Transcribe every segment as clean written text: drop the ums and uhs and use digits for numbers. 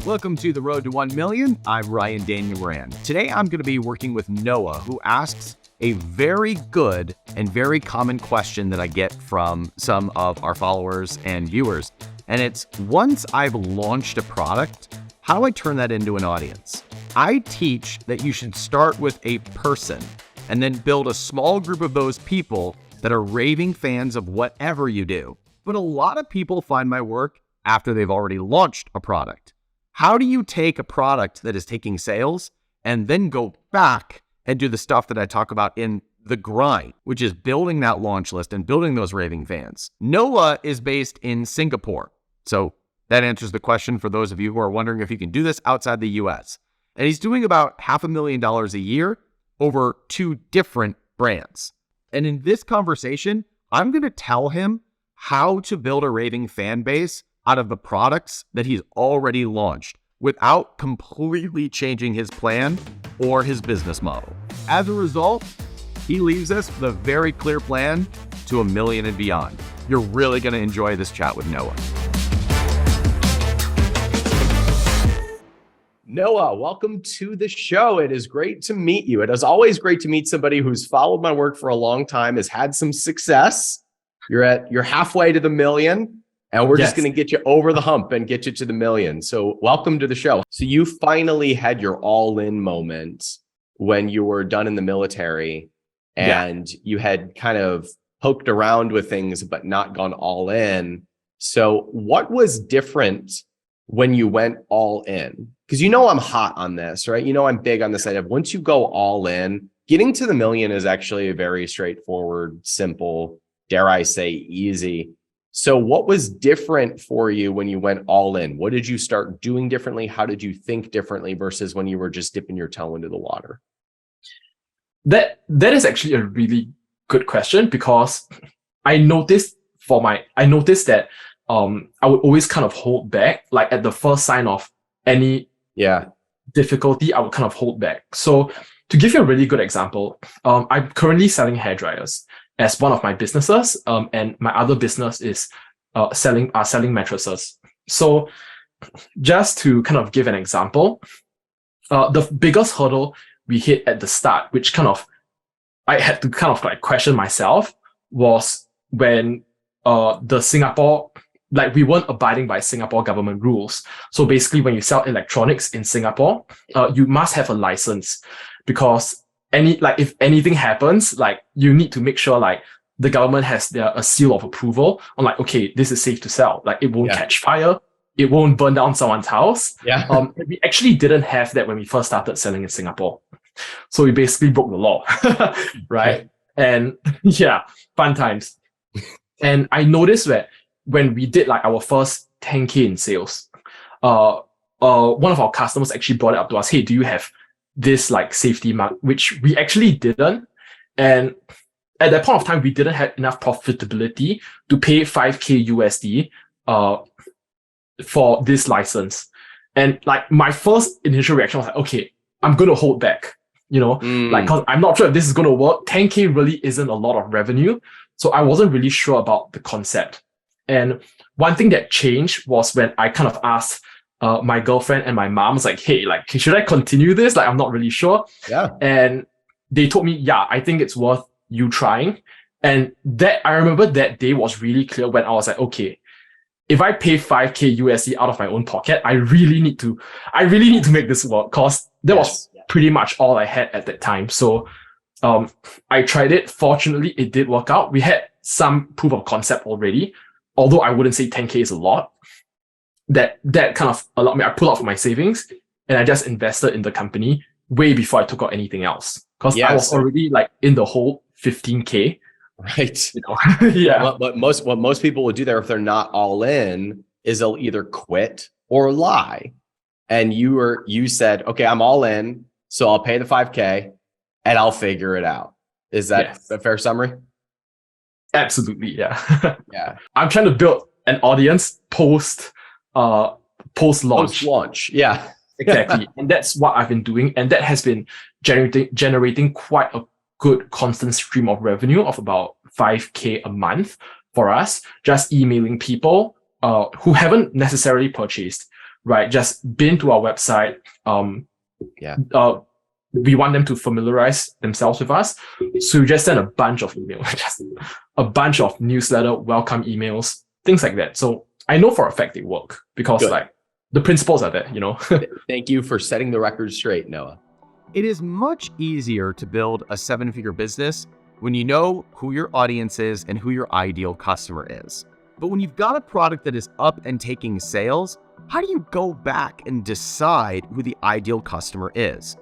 Welcome to the Road to 1 Million. I'm Ryan Daniel Moran. Today I'm going to be working with Noah, who asks a very good and very common question that I get from some of our followers and viewers. And it's, once I've launched a product, how do I turn that into an audience? I teach that you should start with a person and then build a small group of those people that are raving fans of whatever you do. But a lot of people find my work after they've already launched a product. How do you take a product that is taking sales and then go back and do the stuff that I talk about in the grind, which is building that launch list and building those raving fans? Noah is based in Singapore. So that answers the question for those of you who are wondering if you can do this outside the US. And he's doing about $500,000 a year over 2 different brands. And in this conversation, I'm going to tell him how to build a raving fan base out of the products that he's already launched without completely changing his plan or his business model. As a result, he leaves us with a very clear plan to $1 million and beyond. You're really going to enjoy this chat with Noah. Noah, welcome to the show. It is great to meet you. It is always great to meet somebody who's followed my work for a long time, has had some success. You're halfway to the million. And we're just going to get you over the hump and get you to the million. So welcome to the show. So you finally had your all-in moment when you were done in the military and you had kind of poked around with things, but not gone all in. So what was different when you went all in? Because you know I'm hot on this, right? You know I'm big on this idea of once you go all in, getting to the million is actually a very straightforward, simple, dare I say, easy. So what was different for you when you went all in? What did you start doing differently? How did you think differently versus when you were just dipping your toe into the water? That is actually a really good question, because I noticed that I would always kind of hold back, like at the first sign of any difficulty, I would kind of hold back. So to give you a really good example, I'm currently selling hairdryers as one of my businesses, and my other business is selling mattresses. So just to kind of give an example, the biggest hurdle we hit at the start, which I had to kind of like question myself, was when the Singapore, like we weren't abiding by Singapore government rules. So basically when you sell electronics in Singapore, you must have a license, because if anything happens, like you need to make sure like the government has a seal of approval on like, okay, this is safe to sell. Like it won't catch fire. It won't burn down someone's house. We actually didn't have that when we first started selling in Singapore. So we basically broke the law, right? And fun times. And I noticed that when we did like our first 10K in sales, one of our customers actually brought it up to us, hey, do you have this like safety mark, which we actually didn't. And at that point of time, we didn't have enough profitability to pay 5K USD for this license. And like my first initial reaction was like, okay, I'm going to hold back, like, cause I'm not sure if this is going to work. 10K really isn't a lot of revenue. So I wasn't really sure about the concept. And one thing that changed was when I kind of asked my girlfriend and my mom's like, hey, like, should I continue this? Like, I'm not really sure. And they told me, I think it's worth you trying. And that I remember that day was really clear when I was like, okay, if I pay 5K USD out of my own pocket, I really need to make this work, because that was pretty much all I had at that time. So I tried it. Fortunately, it did work out. We had some proof of concept already, although I wouldn't say 10K is a lot. That kind of allowed me, I pulled out from my savings and I just invested in the company way before I took out anything else. Because I was already like in the whole 15K. Right. What most people will do there, if they're not all in, is they'll either quit or lie. And you said, okay, I'm all in, so I'll pay the 5K and I'll figure it out. Is that a fair summary? Absolutely, yeah. I'm trying to build an audience post launch. Post-launch, exactly. And that's what I've been doing, and that has been generating quite a good constant stream of revenue of about 5K a month for us, just emailing people who haven't necessarily purchased, right? Just been to our website. Yeah. We want them to familiarize themselves with us. So we just send a bunch of emails, just a bunch of newsletter, welcome emails, things like that. So I know for a fact they work because Good. like the principles are there, Thank you for setting the record straight, Noah. It is much easier to build a 7-figure business when you know who your audience is and who your ideal customer is. But when you've got a product that is up and taking sales, how do you go back and decide who the ideal customer is?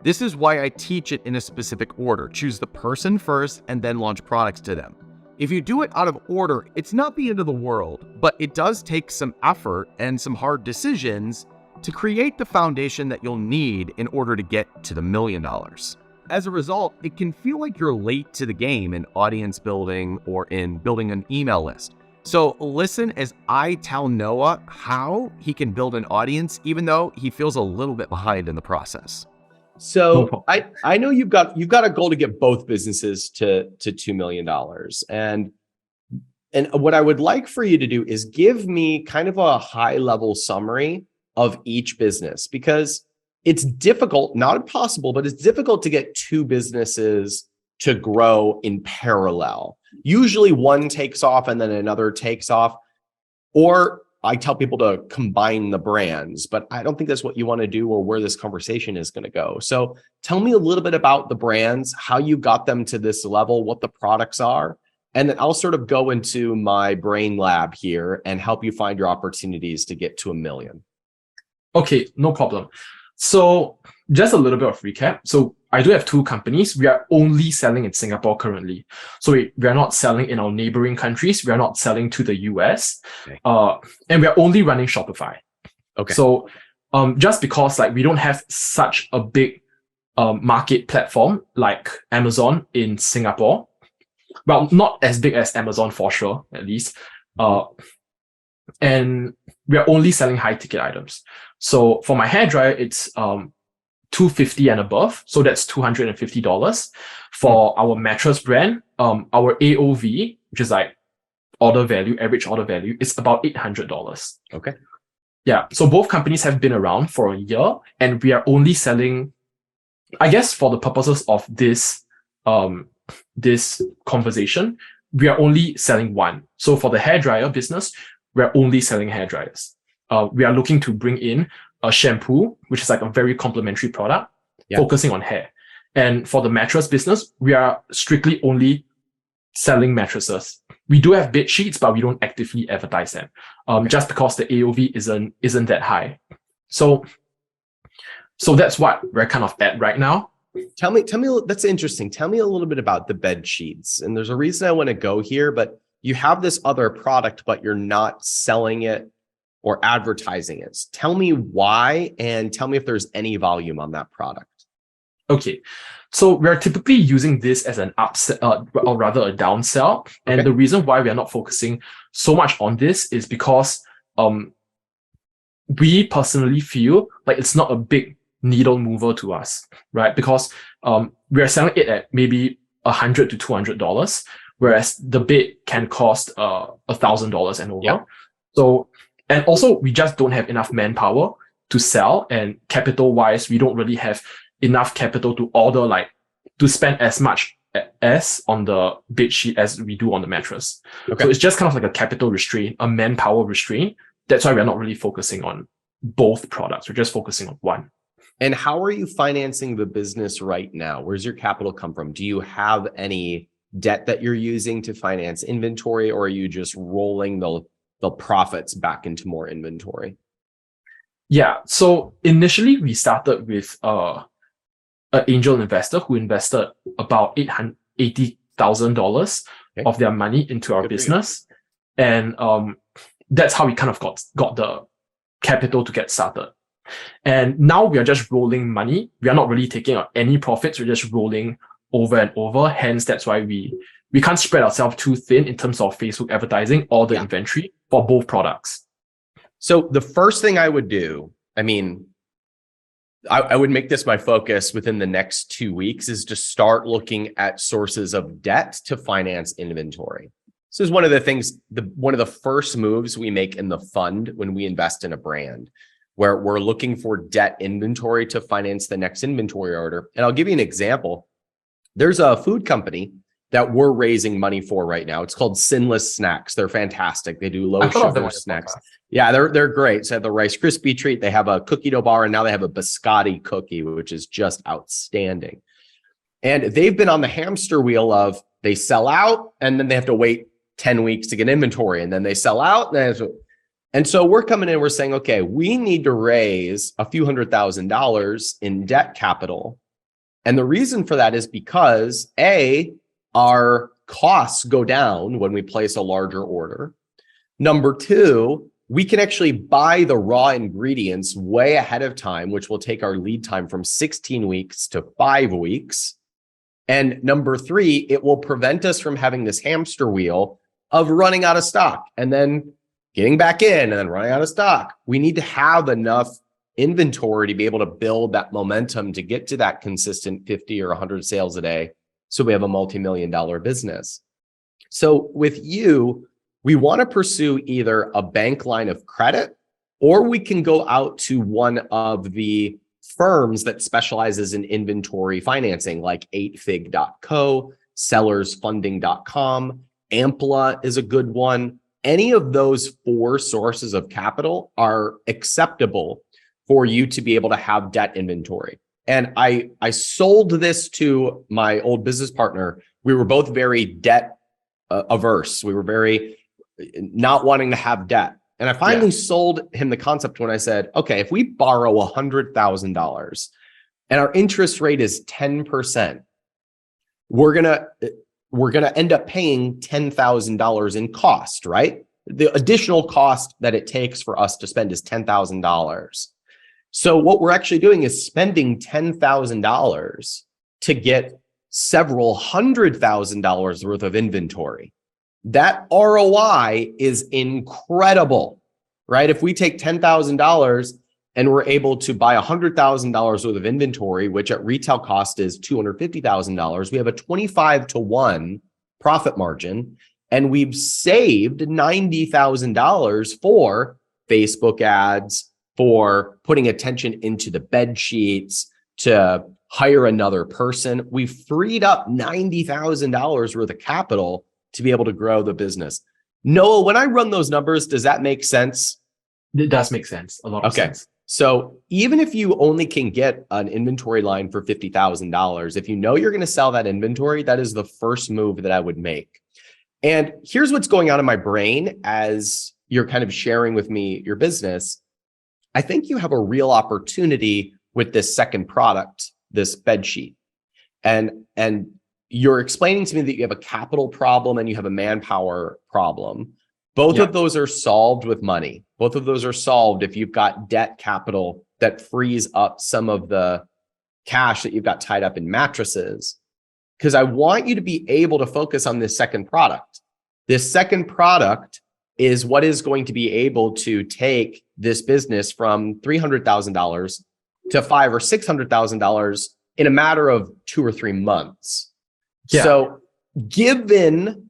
This is why I teach it in a specific order. Choose the person first and then launch products to them. If you do it out of order, it's not the end of the world, but it does take some effort and some hard decisions to create the foundation that you'll need in order to get to the $1 million. As a result, it can feel like you're late to the game in audience building or in building an email list. So listen as I tell Noah how he can build an audience, even though he feels a little bit behind in the process. So I know you've got a goal to get both businesses to $2 million. And what I would like for you to do is give me kind of a high level summary of each business, because it's difficult, not impossible, but it's difficult to get two businesses to grow in parallel. Usually one takes off and then another takes off, or I tell people to combine the brands, but I don't think that's what you want to do or where this conversation is going to go. So tell me a little bit about the brands, how you got them to this level, what the products are, and then I'll sort of go into my brain lab here and help you find your opportunities to get to $1 million. Okay, no problem. So just a little bit of recap. So I do have two companies. We are only selling in Singapore currently. So we are not selling in our neighboring countries. We are not selling to the US. Okay. And we are only running Shopify. Okay. So just because like we don't have such a big market platform like Amazon in Singapore. Well, not as big as Amazon for sure, at least. And we are only selling high ticket items. So for my hairdryer, it's $250 and above. So that's $250. For our mattress brand, our AOV, which is like average order value, is about $800. Okay. Yeah. So both companies have been around for a year, and we are only selling, I guess for the purposes of this conversation, we are only selling one. So for the hairdryer business, we're only selling hairdryers. We are looking to bring in a shampoo, which is like a very complementary product, focusing on hair. And for the mattress business, we are strictly only selling mattresses. We do have bed sheets, but we don't actively advertise them, just because the AOV isn't that high. So that's what we're kind of at right now. Tell me, that's interesting. Tell me a little bit about the bed sheets. And there's a reason I want to go here, but you have this other product, but you're not selling it or advertising it. Tell me why, and tell me if there's any volume on that product. Okay. So we're typically using this as an upsell, or rather a downsell. Okay. And the reason why we are not focusing so much on this is because we personally feel like it's not a big needle mover to us, right? Because we are selling it at maybe $100 to $200, whereas the bed can cost $1,000 and over. Yeah. So, and also we just don't have enough manpower to sell, and capital wise, we don't really have enough capital to to spend as much as on the bed sheet as we do on the mattress. Okay. So it's just kind of like a capital restraint, a manpower restraint. That's why we're not really focusing on both products. We're just focusing on one. And how are you financing the business right now? Where's your capital come from? Do you have any debt that you're using to finance inventory, or are you just rolling the profits back into more inventory? Yeah. So initially we started with an angel investor who invested about $80,000 of their money into our business. And that's how we kind of got the capital to get started. And now we are just rolling money. We are not really taking out any profits. We're just rolling over and over. Hence, that's why we can't spread ourselves too thin in terms of Facebook advertising or the inventory for both products. So the first thing I would do, I would make this my focus within the next 2 weeks, is to start looking at sources of debt to finance inventory. This is one of the things, one of the first moves we make in the fund when we invest in a brand. where we're looking for debt inventory to finance the next inventory order. And I'll give you an example. There's a food company that we're raising money for right now. It's called Sinless Snacks. They're fantastic. They do low sugar snacks. Yeah, they're great. So they have the Rice Krispie treat. They have a cookie dough bar, and now they have a biscotti cookie, which is just outstanding. And they've been on the hamster wheel of they sell out and then they have to wait 10 weeks to get inventory, and then they sell out. And so we're coming in, we're saying, okay, we need to raise a few $100,000 in debt capital. And the reason for that is because our costs go down when we place a larger order. Number two, we can actually buy the raw ingredients way ahead of time, which will take our lead time from 16 weeks to 5 weeks. And number three, it will prevent us from having this hamster wheel of running out of stock and then getting back in and then running out of stock. We need to have enough inventory to be able to build that momentum to get to that consistent 50 or 100 sales a day. So we have a multi-million-dollar business. So with you, we want to pursue either a bank line of credit, or we can go out to one of the firms that specializes in inventory financing, like 8fig.co, sellersfunding.com, Ampla is a good one. Any of those 4 sources of capital are acceptable for you to be able to have debt inventory. And I sold this to my old business partner. We were both very debt averse. We were very not wanting to have debt. And I finally sold him the concept when I said, okay, if we borrow $100,000 and our interest rate is 10%, we're gonna end up paying $10,000 in cost, right? The additional cost that it takes for us to spend is $10,000. So what we're actually doing is spending $10,000 to get several $100,000 worth of inventory. That ROI is incredible, right? If we take $10,000 and we're able to buy $100,000 worth of inventory, which at retail cost is $250,000, we have a 25-to-1 profit margin, and we've saved $90,000 for Facebook ads, for putting attention into the bed sheets, to hire another person. We've freed up $90,000 worth of capital to be able to grow the business. Noah, when I run those numbers, does that make sense? It does make sense. A lot of sense. So even if you only can get an inventory line for $50,000, if you know you're going to sell that inventory, that is the first move that I would make. And here's what's going on in my brain as you're kind of sharing with me your business. I think you have a real opportunity with this second product, this bed sheet. And you're explaining to me that you have a capital problem and you have a manpower problem. Both of those are solved with money. Both of those are solved if you've got debt capital that frees up some of the cash that you've got tied up in mattresses. Because I want you to be able to focus on this second product. This second product is what is going to be able to take this business from $300,000 to $500,000 or $600,000 in a matter of 2 or 3 months. Yeah. So given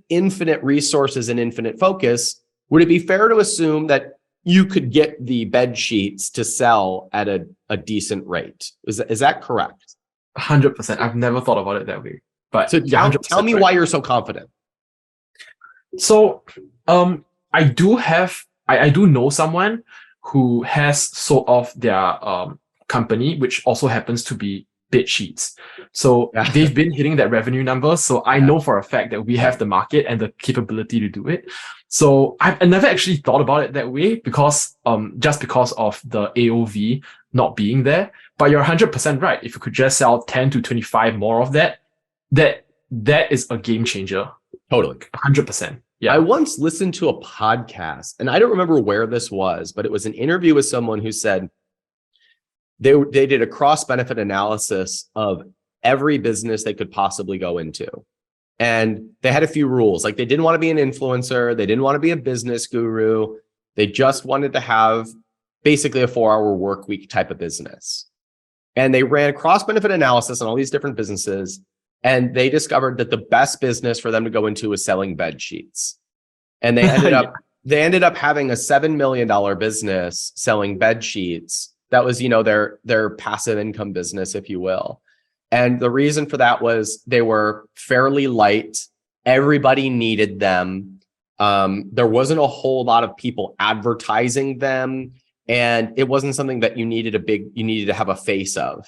infinite resources and infinite focus, would it be fair to assume that you could get the bed sheets to sell at a decent rate? Is that correct? 100%. I've never thought about it that way. But so tell me why you're so confident. So I do know someone who has sold off their company, which also happens to be bed sheets. So they've been hitting that revenue number. So I know for a fact that we have the market and the capability to do it. So I've never actually thought about it that way because just because of the AOV not being there. But you're 100% right. If you could just sell 10 to 25 more of that is a game changer. Totally. 100%. Yeah. I once listened to a podcast, and I don't remember where this was, but it was an interview with someone who said they did a cross-benefit analysis of every business they could possibly go into. And they had a few rules. Like they didn't want to be an influencer. They didn't want to be a business guru. They just wanted to have basically a 4-hour work week type of business. And they ran cross-benefit analysis on all these different businesses. And they discovered that the best business for them to go into was selling bed sheets. And they ended up they ended up having a $7 million business selling bed sheets. That was, their passive income business, if you will. And the reason for that was they were fairly light. Everybody needed them. There wasn't a whole lot of people advertising them. And it wasn't something that you needed to have a face of.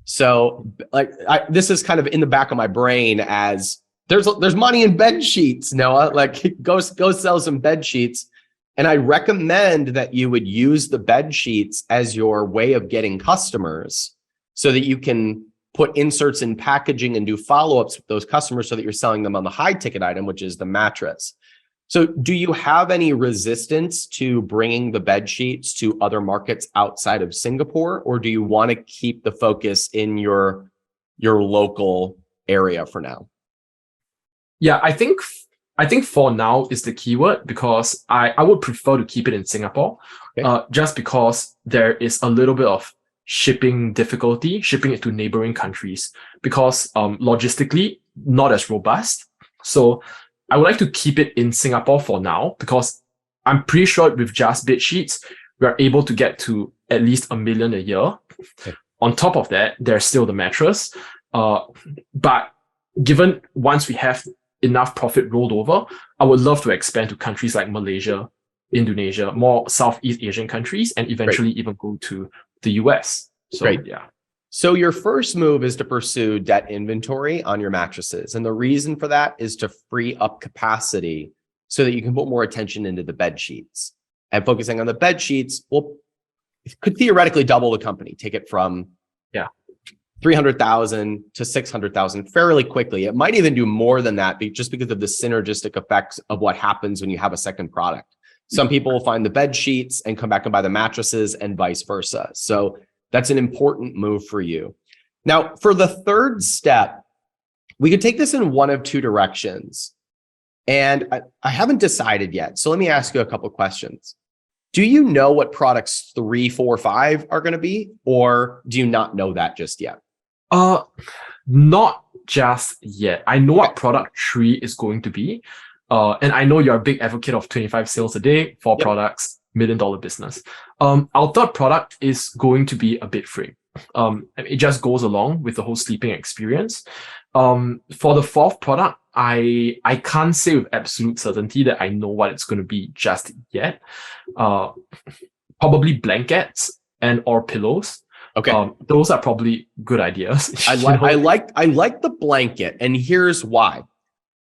So this is kind of in the back of my brain as there's money in bed sheets, Noah, like go sell some bed sheets. And I recommend that you would use the bed sheets as your way of getting customers so that you can put inserts in packaging and do follow-ups with those customers so that you're selling them on the high ticket item, which is the mattress. So do you have any resistance to bringing the bed sheets to other markets outside of Singapore, or do you want to keep the focus in your local area for now? Yeah, I think for now is the keyword, because I would prefer to keep it in Singapore, okay. Just because there is a little bit of shipping difficulty, shipping it to neighboring countries, because logistically not as robust. So I would like to keep it in Singapore for now, because I'm pretty sure with just bed sheets, we are able to get to at least $1 million a year. Okay. On top of that, there's still the mattress. But given once we have enough profit rolled over, I would love to expand to countries like Malaysia, Indonesia, more Southeast Asian countries, and eventually even go to the US. So, Great. Yeah. So your first move is to pursue debt inventory on your mattresses. And the reason for that is to free up capacity so that you can put more attention into the bed sheets. And focusing on the bed sheets could theoretically double the company, take it from 300,000 to 600,000 fairly quickly. It might even do more than that just because of the synergistic effects of what happens when you have a second product. Some people will find the bed sheets and come back and buy the mattresses and vice versa. So that's an important move for you. Now, for the third step, we could take this in one of two directions. And I haven't decided yet. So let me ask you a couple of questions. Do you know what products 3, 4, 5 are going to be? Or do you not know that just yet? Not just yet. I know what product 3 is going to be. And I know you're a big advocate of 25 sales a day, 4 products, $1 million business. Our third product is going to be a bed frame. It just goes along with the whole sleeping experience. For the fourth product, I can't say with absolute certainty that I know what it's going to be just yet. Probably blankets and or pillows. Okay, those are probably good ideas. I like the blanket, and here's why.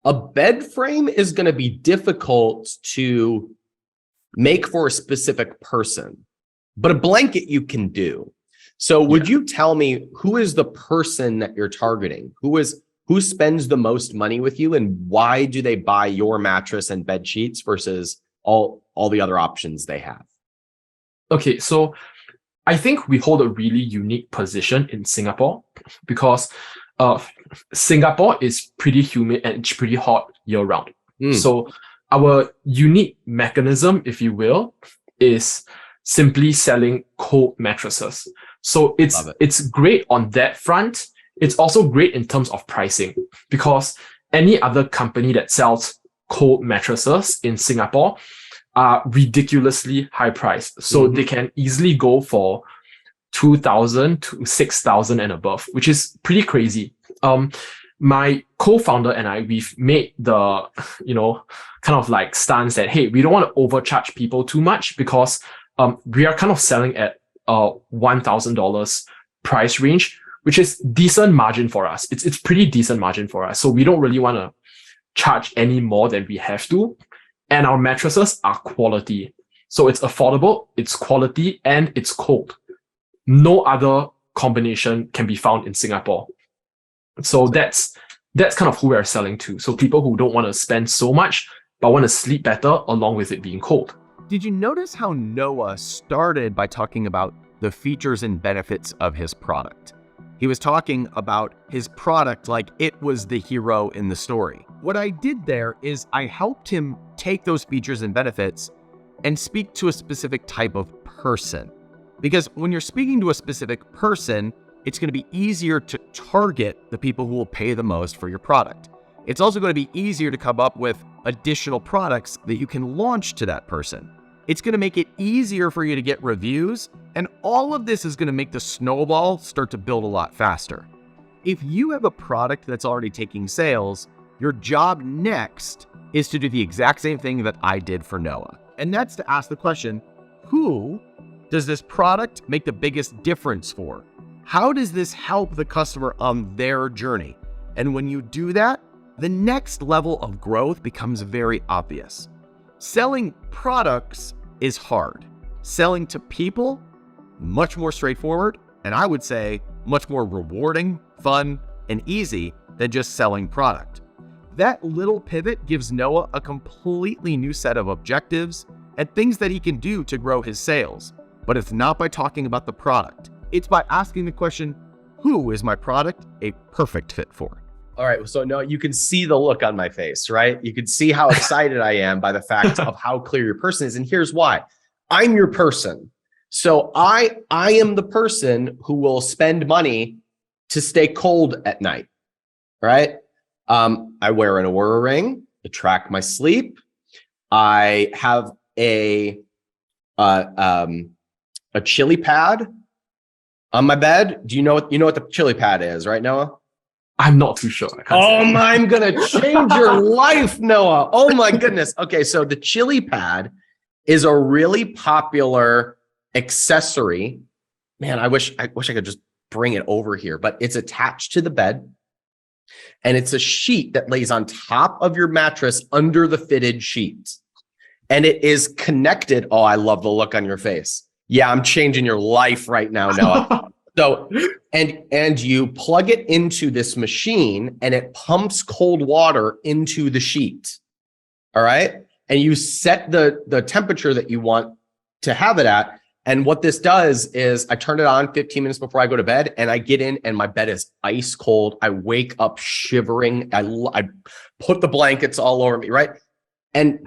A bed frame is going to be difficult to make for a specific person, but a blanket you can do. So would you tell me who is the person that you're targeting? Who spends the most money with you, and why do they buy your mattress and bed sheets versus all the other options they have? Okay, so I think we hold a really unique position in Singapore because Singapore is pretty humid and it's pretty hot year round. So our unique mechanism, if you will, is simply selling cold mattresses. So it's great on that front. It's also great in terms of pricing, because any other company that sells cold mattresses in Singapore are ridiculously high priced. So they can easily go for 2,000 to 6,000 and above, which is pretty crazy. My co-founder and I, we've made the, kind of like stance that, hey, we don't want to overcharge people too much, because we are kind of selling at $1,000 price range, which is decent margin for us. It's pretty decent margin for us. So we don't really want to charge any more than we have to. And our mattresses are quality. So it's affordable, it's quality, and it's cold. No other combination can be found in Singapore. So that's kind of who we're selling to. So people who don't want to spend so much, but want to sleep better along with it being cold. Did you notice how Noah started by talking about the features and benefits of his product? He was talking about his product like it was the hero in the story. What I did there is I helped him take those features and benefits and speak to a specific type of person. Because when you're speaking to a specific person, it's going to be easier to target the people who will pay the most for your product. It's also going to be easier to come up with additional products that you can launch to that person. It's going to make it easier for you to get reviews, and all of this is going to make the snowball start to build a lot faster. If you have a product that's already taking sales, your job next is to do the exact same thing that I did for Noah. And that's to ask the question, who does this product make the biggest difference for? How does this help the customer on their journey? And when you do that, the next level of growth becomes very obvious. Selling products is hard. Selling to people, much more straightforward, and I would say much more rewarding, fun, and easy than just selling product. That little pivot gives Noah a completely new set of objectives and things that he can do to grow his sales. But it's not by talking about the product. It's by asking the question, who is my product a perfect fit for? All right, so Noah, you can see the look on my face, right? You can see how excited I am by the fact of how clear your person is. And here's why. I'm your person. So I am the person who will spend money to stay cold at night, right? I wear an Oura ring to track my sleep. I have a chili pad on my bed. Do you know what the chili pad is, right, Noah? I'm not too sure. I'm gonna change your life, Noah. Oh my goodness. Okay, so the chili pad is a really popular accessory. Man, I wish I could just bring it over here, but it's attached to the bed. And it's a sheet that lays on top of your mattress under the fitted sheet. And it is connected. Oh, I love the look on your face. Yeah, I'm changing your life right now, Noah. So, and you plug it into this machine and it pumps cold water into the sheet. All right. And you set the temperature that you want to have it at. And what this does is I turn it on 15 minutes before I go to bed and I get in and my bed is ice cold. I wake up shivering. I put the blankets all over me, right? And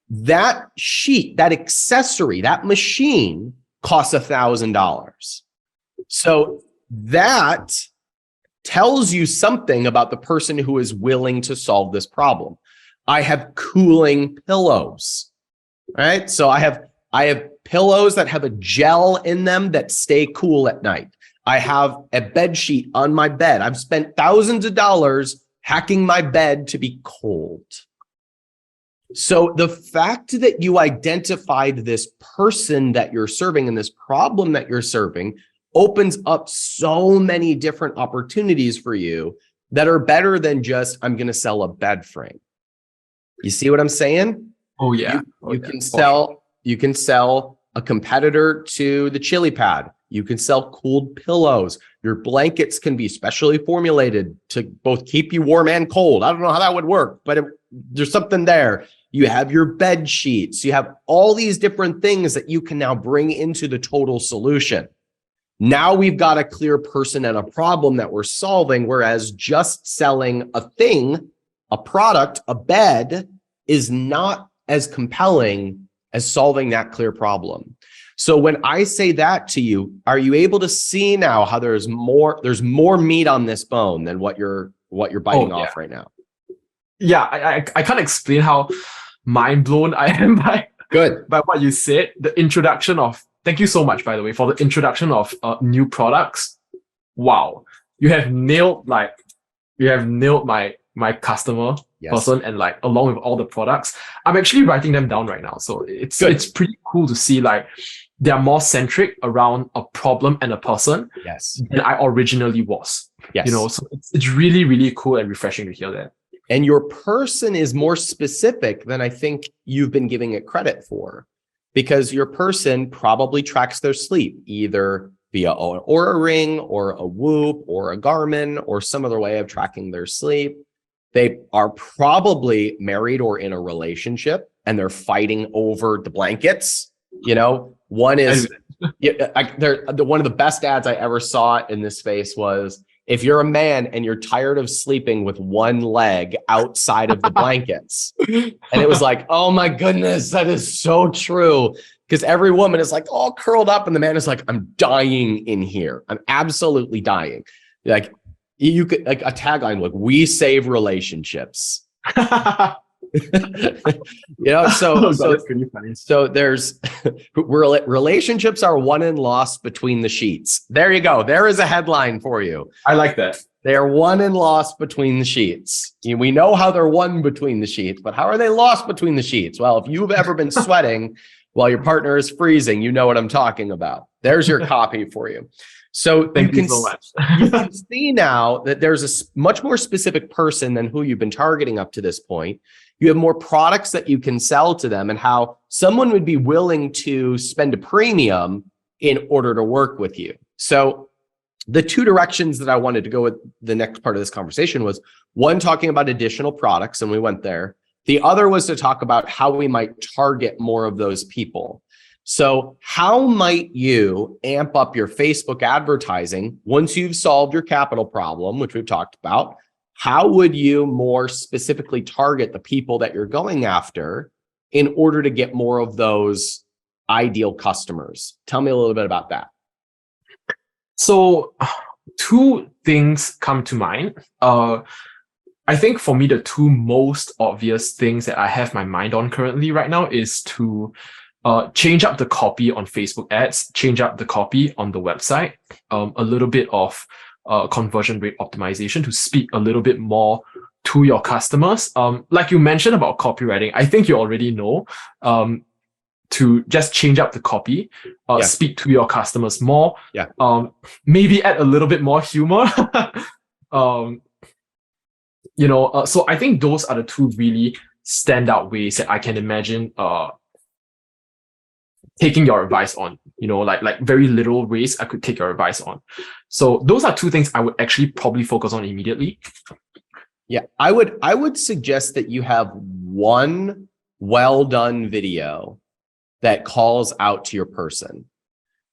that sheet, that accessory, that machine costs $1,000. So that tells you something about the person who is willing to solve this problem. I have cooling pillows, right? So I have pillows that have a gel in them that stay cool at night. I have a bed sheet on my bed. I've spent thousands of dollars hacking my bed to be cold. So the fact that you identified this person that you're serving and this problem that you're serving opens up so many different opportunities for you that are better than just, I'm going to sell a bed frame. You see what I'm saying? Oh yeah. You can sell a competitor to the chili pad. You can sell cooled pillows. Your blankets can be specially formulated to both keep you warm and cold. I don't know how that would work, but there's something there. You have your bed sheets. You have all these different things that you can now bring into the total solution. Now we've got a clear person and a problem that we're solving, whereas just selling a thing, a product, a bed is not as compelling as solving that clear problem. So when I say that to you, are you able to see now how there's more meat on this bone than what you're biting off right now? Yeah, I can't explain how mind blown I am by what you said. The introduction of, thank you so much, by the way, for the introduction of new products. Wow, you have nailed my customer person, and like along with all the products, I'm actually writing them down right now. So it's pretty cool to see like they're more centric around a problem and a person than I originally was. Yes. You know, so it's really, really cool and refreshing to hear that. And your person is more specific than I think you've been giving it credit for, because your person probably tracks their sleep either via an Oura ring or a Whoop or a Garmin or some other way of tracking their sleep. They are probably married or in a relationship and they're fighting over the blankets. You know, one is one of the best ads I ever saw in this space was, if you're a man and you're tired of sleeping with one leg outside of the blankets. And it was like, oh my goodness, that is so true. Because every woman is like all curled up and the man is like, I'm dying in here. I'm absolutely dying. Like, You could like a tagline like "We save relationships." That's pretty funny. So there's relationships are won and lost between the sheets. There you go. There is a headline for you. I like that. They are won and lost between the sheets. We know how they're won between the sheets, but how are they lost between the sheets? Well, if you've ever been sweating while your partner is freezing, you know what I'm talking about. There's your copy for you. So Thank you so much. you can see now that there's a much more specific person than who you've been targeting up to this point. You have more products that you can sell to them and how someone would be willing to spend a premium in order to work with you. So the two directions that I wanted to go with the next part of this conversation was one, talking about additional products, and we went there. The other was to talk about how we might target more of those people. So how might you amp up your Facebook advertising once you've solved your capital problem, which we've talked about? How would you more specifically target the people that you're going after in order to get more of those ideal customers? Tell me a little bit about that. So two things come to mind. I think for me, the two most obvious things that I have my mind on currently right now is to change up the copy on Facebook ads, change up the copy on the website, a little bit of conversion rate optimization to speak a little bit more to your customers. Like you mentioned about copywriting, I think you already know to just change up the copy, speak to your customers more, maybe add a little bit more humor. So I think those are the two really standout ways that I can imagine taking your advice on, like very little ways I could take your advice on. So those are two things I would actually probably focus on immediately. Yeah, I would suggest that you have one well done video that calls out to your person.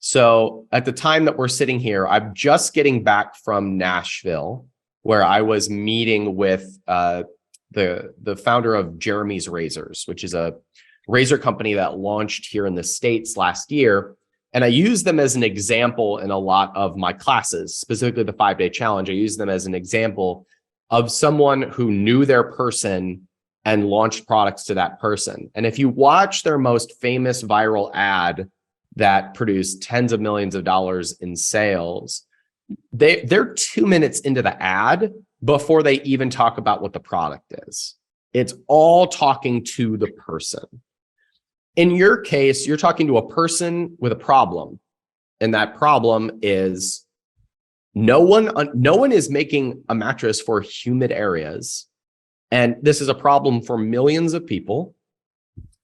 So at the time that we're sitting here, I'm just getting back from Nashville, where I was meeting with the founder of Jeremy's Razors, which is a razor company that launched here in the States last year. And I use them as an example in a lot of my classes, specifically the 5-day challenge. I use them as an example of someone who knew their person and launched products to that person. And if you watch their most famous viral ad that produced tens of millions of dollars in sales, they're 2 minutes into the ad before they even talk about what the product is. It's all talking to the person. In your case, you're talking to a person with a problem. And that problem is no one is making a mattress for humid areas. And this is a problem for millions of people.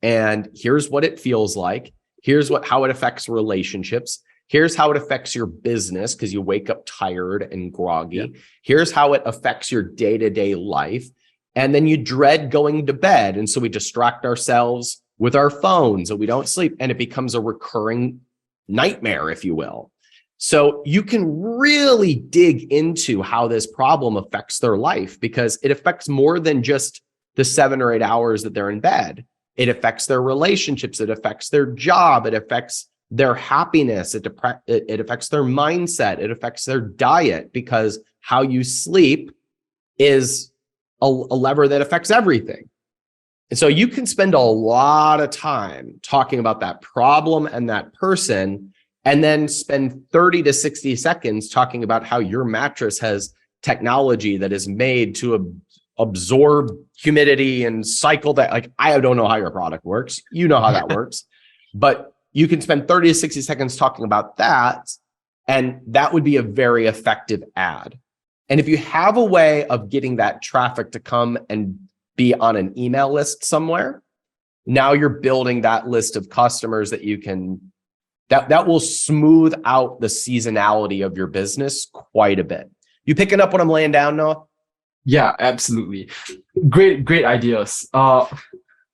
And here's what it feels like. Here's how it affects relationships. Here's how it affects your business because you wake up tired and groggy. Yep. Here's how it affects your day-to-day life. And then you dread going to bed. And so we distract ourselves with our phones and we don't sleep. And it becomes a recurring nightmare, if you will. So you can really dig into how this problem affects their life because it affects more than just the 7 or 8 hours that they're in bed. It affects their relationships. It affects their job. It affects their happiness. It affects their mindset. It affects their diet because how you sleep is a lever that affects everything. And so you can spend a lot of time talking about that problem and that person, and then spend 30 to 60 seconds talking about how your mattress has technology that is made to absorb humidity and cycle that. Like, I don't know how your product works. You know how that works. But you can spend 30 to 60 seconds talking about that, and that would be a very effective ad. And if you have a way of getting that traffic to come and be on an email list somewhere, now you're building that list of customers that you can, that will smooth out the seasonality of your business quite a bit. You picking up what I'm laying down, Noah? Yeah, absolutely. Great ideas. The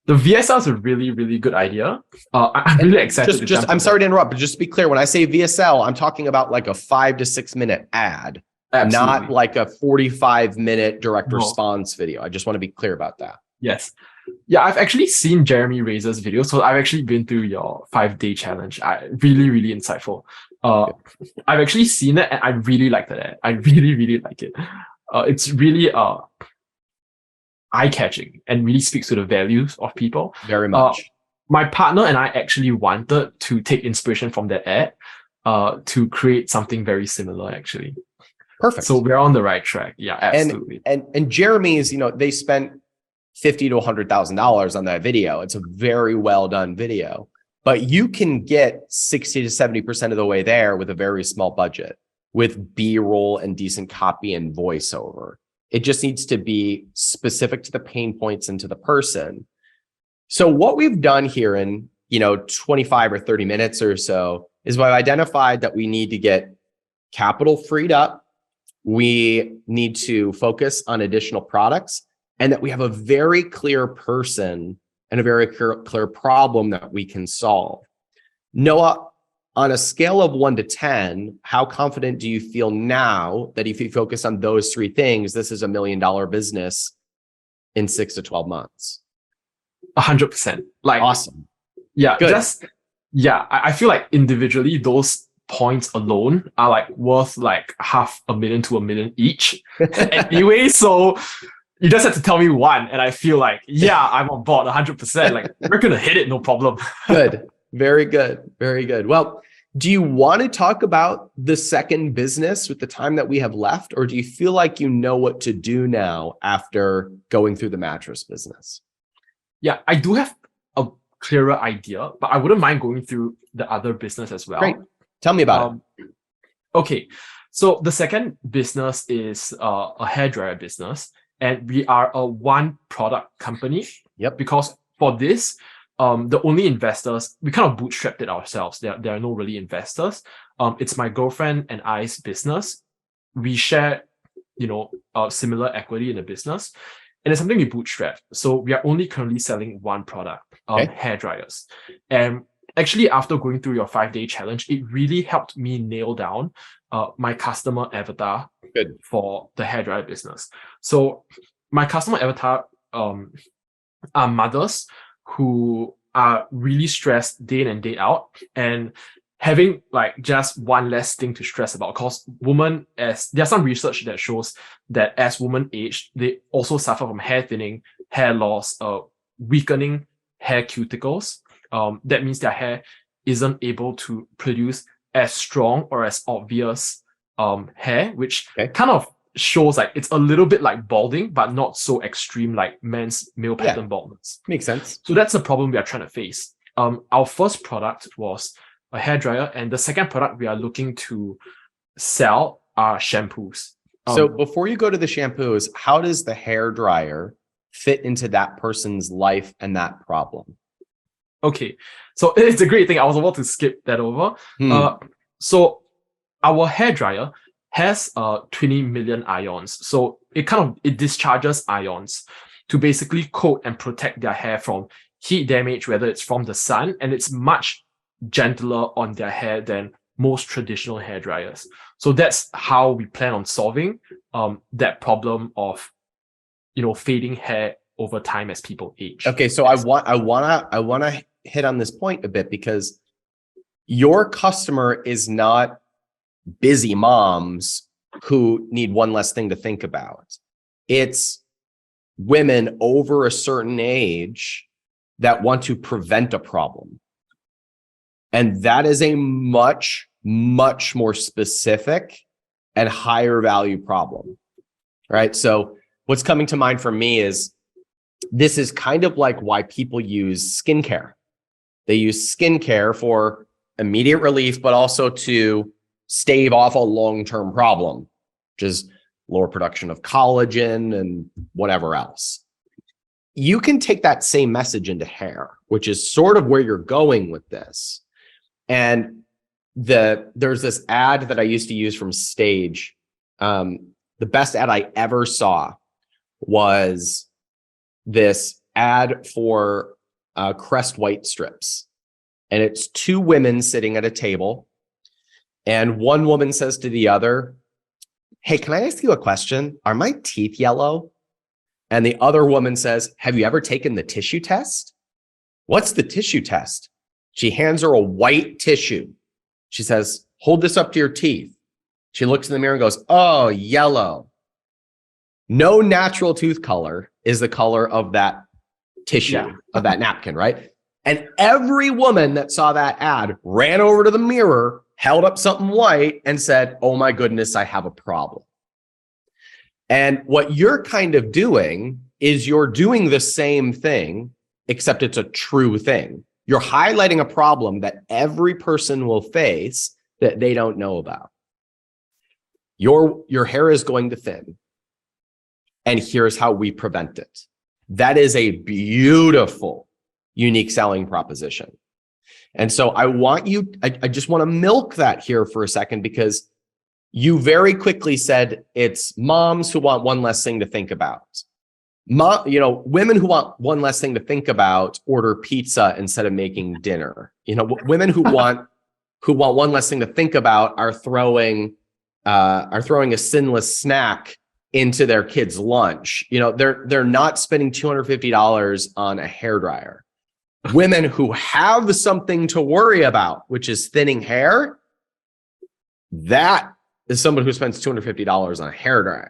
VSL is a really, really good idea. I'm really excited. I'm sorry to interrupt, but just to be clear, when I say VSL, I'm talking about like a 5 to 6 minute ad. Absolutely. Not like a 45-minute direct response video. I just want to be clear about that. Yes. Yeah, I've actually seen Jeremy Razor's video. So I've actually been through your 5-day challenge. Really, really insightful. I've actually seen it and I really like that ad. I really, really like it. It's really eye-catching and really speaks to the values of people. Very much. My partner and I actually wanted to take inspiration from that ad to create something very similar, actually. Perfect. So we're on the right track. Yeah, absolutely. And Jeremy's, they spent $50,000 to $100,000 on that video. It's a very well done video, but you can get 60 to 70% of the way there with a very small budget, with B-roll and decent copy and voiceover. It just needs to be specific to the pain points and to the person. So what we've done here in, 25 or 30 minutes or so is we've identified that we need to get capital freed up. We need to focus on additional products, and that we have a very clear person and a very clear problem that we can solve. Noah, on a scale of 1 to 10, how confident do you feel now that if you focus on those three things, this is $1 million business in 6 to 12 months? 100%. Like, awesome. Yeah, good. I feel like individually those points alone are like worth like $500,000 to $1 million each. Anyway, so you just have to tell me one, and I feel like, yeah, I'm on board 100%. Like, we're gonna hit it, no problem. Good. Very good. Very good. Well, do you want to talk about the second business with the time that we have left, or do you feel like you know what to do now after going through the mattress business? Yeah, I do have a clearer idea, but I wouldn't mind going through the other business as well. Great. Tell me about it. Okay, so the second business is a hairdryer business, and we are a one product company. Yep. Because for this, the only investors, we kind of bootstrapped it ourselves. There are no really investors. It's my girlfriend and I's business. We share, similar equity in the business, and it's something we bootstrapped. So we are only currently selling one product, hair dryers. And actually, after going through your 5-day challenge, it really helped me nail down my customer avatar for the hairdryer business. So my customer avatar are mothers who are really stressed day in and day out, and having like just one less thing to stress about. Because women, as there's some research that shows that as women age, they also suffer from hair thinning, hair loss, weakening hair cuticles. That means their hair isn't able to produce as strong or as obvious hair, which kind of shows like it's a little bit like balding, but not so extreme like men's male pattern baldness. Makes sense. So that's the problem we are trying to face. Our first product was a hairdryer, and the second product we are looking to sell are shampoos. So before you go to the shampoos, how does the hairdryer fit into that person's life and that problem? Okay, so it's a great thing. I was about to skip that over. So our hairdryer has 20 million ions. So it discharges ions to basically coat and protect their hair from heat damage, whether it's from the sun, and it's much gentler on their hair than most traditional hair dryers. So that's how we plan on solving that problem of fading hair over time as people age. Okay, so I wanna hit on this point a bit, because your customer is not busy moms who need one less thing to think about. It's women over a certain age that want to prevent a problem. And that is a much, much more specific and higher value problem, right? So what's coming to mind for me is this is kind of like why people use skincare. They use skincare for immediate relief, but also to stave off a long-term problem, which is lower production of collagen and whatever else. You can take that same message into hair, which is sort of where you're going with this. And there's this ad that I used to use from Stage. The best ad I ever saw was this ad for Crest White strips. And it's two women sitting at a table. And one woman says to the other, "Hey, can I ask you a question? Are my teeth yellow?" And the other woman says, "Have you ever taken the tissue test?" "What's the tissue test?" She hands her a white tissue. She says, hold this up to your teeth. She looks in the mirror and goes, oh, yellow. No natural tooth color is the color of that tissue, of that napkin, right? And every woman that saw that ad ran over to the mirror, held up something white and said, oh my goodness, I have a problem. And what you're kind of doing is you're doing the same thing, except it's a true thing. You're highlighting a problem that every person will face that they don't know about. Your hair is going to thin, and here's how we prevent it. That is a beautiful, unique selling proposition. And so I want you, I just want to milk that here for a second, because you very quickly said it's moms who want one less thing to think about. Women who want one less thing to think about order pizza instead of making dinner. Women who want one less thing to think about are throwing a sinless snack into their kids' lunch. They're not spending $250 on a hairdryer. Women who have something to worry about, which is thinning hair, that is someone who spends $250 on a hairdryer.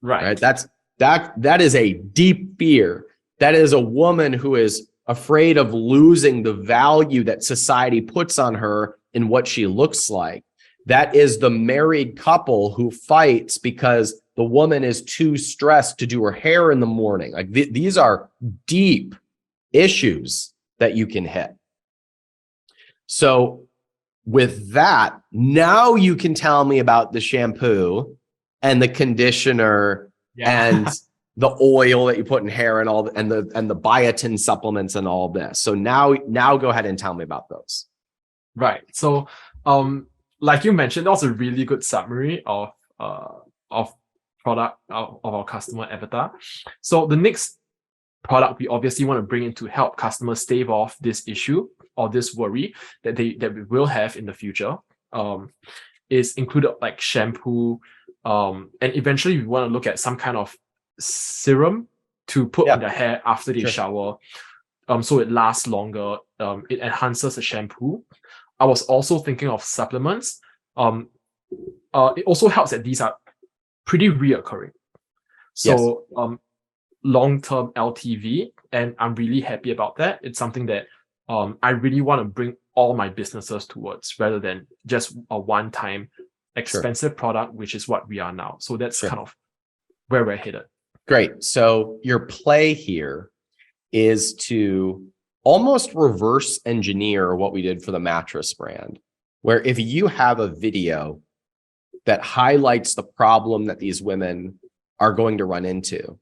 Right? That is a deep fear. That is a woman who is afraid of losing the value that society puts on her in what she looks like. That is the married couple who fights because the woman is too stressed to do her hair in the morning. Like these are deep issues that you can hit. So with that, now you can tell me about the shampoo and the conditioner and the oil that you put in hair and all, and the biotin supplements and all this. So now go ahead and tell me about those. Right. So, like you mentioned, that was a really good summary of product of our customer avatar. So the next product we obviously want to bring in to help customers stave off this issue or this worry that we will have in the future is included like shampoo, and eventually we want to look at some kind of serum to put on their hair after they shower, so it lasts longer. It enhances the shampoo. I was also thinking of supplements. It also helps that these are pretty reoccurring. So long-term LTV, and I'm really happy about that. It's something that I really want to bring all my businesses towards, rather than just a one-time expensive product, which is what we are now. So that's kind of where we're headed. Great. So your play here is to almost reverse engineer what we did for the mattress brand, where if you have a video that highlights the problem that these women are going to run into,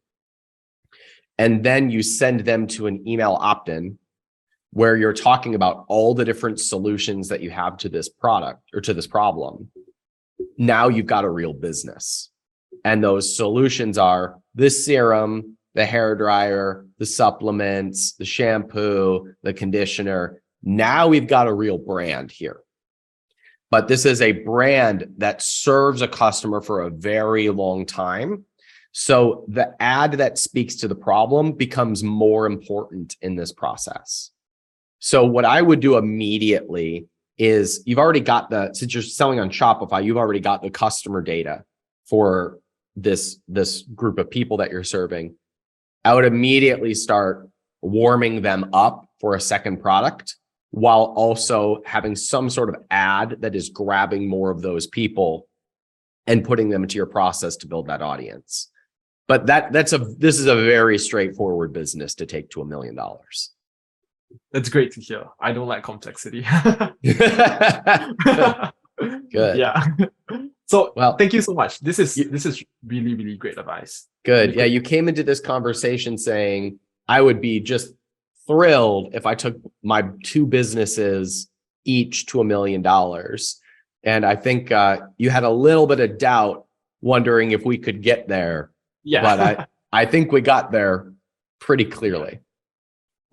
and then you send them to an email opt-in where you're talking about all the different solutions that you have to this product or to this problem, now you've got a real business. And those solutions are the serum, the hair dryer, the supplements, the shampoo, the conditioner. Now we've got a real brand here. But this is a brand that serves a customer for a very long time. So the ad that speaks to the problem becomes more important in this process. So what I would do immediately is you've already got since you're selling on Shopify, you've already got the customer data for this group of people that you're serving. I would immediately start warming them up for a second product, while also having some sort of ad that is grabbing more of those people and putting them into your process to build that audience. But this is a very straightforward business to take to $1 million. That's great to hear. I don't like complexity. Good. Yeah. So thank you so much. This is really, really great advice. Good. Really yeah, you came into this conversation saying I would be just thrilled if I took my two businesses each to $1 million. And I think you had a little bit of doubt, wondering if we could get there. Yeah. But I think we got there pretty clearly.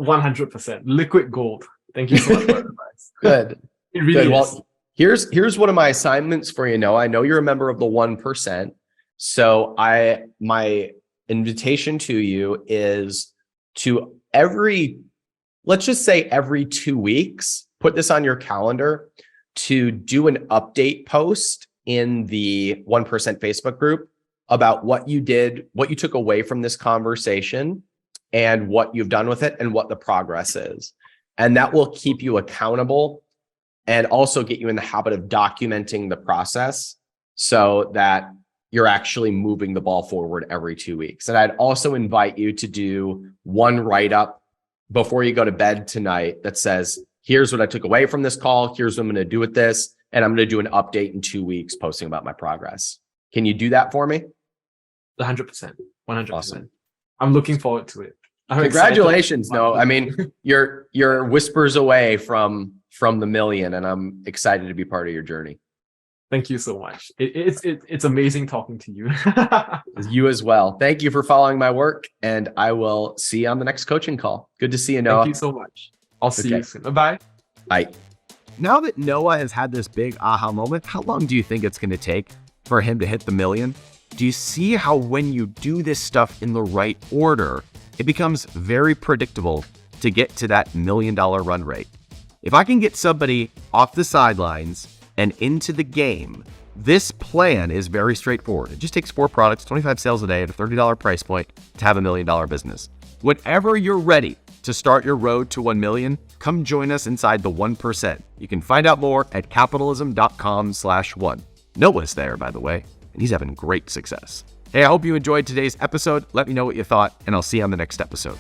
100%. Liquid gold. Thank you so much for that advice. Good. It really is. Well, here's one of my assignments for you, Noah. I know you're a member of the 1%. So my invitation to you is to let's just say every 2 weeks, put this on your calendar, to do an update post in the 1% Facebook group about what you did, what you took away from this conversation, and what you've done with it and what the progress is. And that will keep you accountable and also get you in the habit of documenting the process so that you're actually moving the ball forward every 2 weeks. And I'd also invite you to do one write-up before you go to bed tonight that says, here's what I took away from this call, here's what I'm going to do with this, and I'm going to do an update in 2 weeks posting about my progress. Can you do that for me? 100%. 100%. Awesome. I'm looking forward to it. Congratulations. No, I mean, you're whispers away from the million, and I'm excited to be part of your journey. Thank you so much. It's amazing talking to you. You as well. Thank you for following my work, and I will see you on the next coaching call. Good to see you, Noah. Thank you so much. I'll see you soon. Bye. Bye. Now that Noah has had this big aha moment, how long do you think it's going to take for him to hit the million? Do you see how when you do this stuff in the right order, it becomes very predictable to get to that $1 million run rate? If I can get somebody off the sidelines and into the game, this plan is very straightforward. It just takes 4 products, 25 sales a day at a $30 price point to have $1 million business. Whenever you're ready to start your road to 1 million, come join us inside the 1%. You can find out more at capitalism.com/1. Noah's there, by the way, and he's having great success. Hey, I hope you enjoyed today's episode. Let me know what you thought, and I'll see you on the next episode.